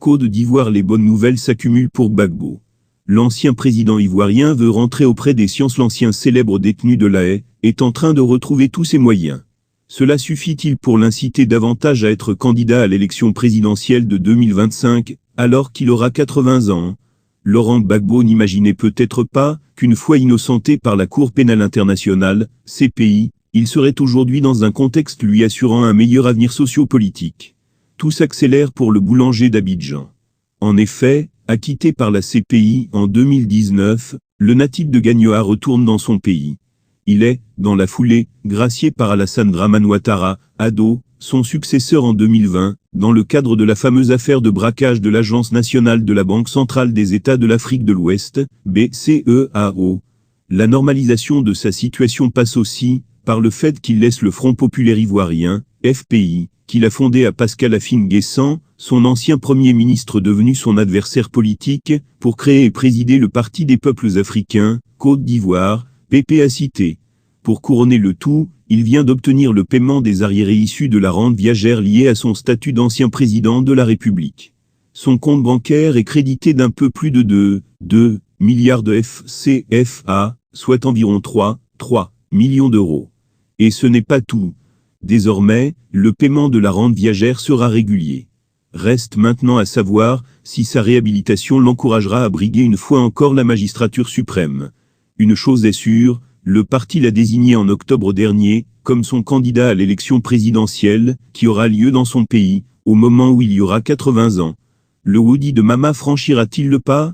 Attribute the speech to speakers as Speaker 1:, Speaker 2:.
Speaker 1: Côte d'Ivoire, les bonnes nouvelles s'accumulent pour Gbagbo. L'ancien président ivoirien veut rentrer auprès des sciences. L'ancien célèbre détenu de La Haye est en train de retrouver tous ses moyens. Cela suffit-il pour l'inciter davantage à être candidat à l'élection présidentielle de 2025, alors qu'il aura 80 ans? Laurent Gbagbo n'imaginait peut-être pas qu'une fois innocenté par la Cour pénale internationale, CPI, il serait aujourd'hui dans un contexte lui assurant un meilleur avenir socio-politique. Tout s'accélère pour le boulanger d'Abidjan. En effet, acquitté par la CPI en 2019, le natif de Gagnoa retourne dans son pays. Il est, dans la foulée, gracié par Alassane Dramane Ouattara, Ado, son successeur en 2020, dans le cadre de la fameuse affaire de braquage de l'Agence nationale de la Banque centrale des États de l'Afrique de l'Ouest, BCEAO. La normalisation de sa situation passe aussi par le fait qu'il laisse le Front populaire ivoirien, FPI, qu'il a fondé à Pascal-Afin-Guessant, son ancien premier ministre devenu son adversaire politique, pour créer et présider le Parti des peuples africains, Côte d'Ivoire, PPACité. Pour couronner le tout, il vient d'obtenir le paiement des arriérés issus de la rente viagère liée à son statut d'ancien président de la République. Son compte bancaire est crédité d'un peu plus de 2 milliards de CFA, soit environ 3 millions d'euros. Et ce n'est pas tout. Désormais, le paiement de la rente viagère sera régulier. Reste maintenant à savoir si sa réhabilitation l'encouragera à briguer une fois encore la magistrature suprême. Une chose est sûre, le parti l'a désigné en octobre dernier comme son candidat à l'élection présidentielle qui aura lieu dans son pays, au moment où il y aura 80 ans. Le Woody de Mama franchira-t-il le pas?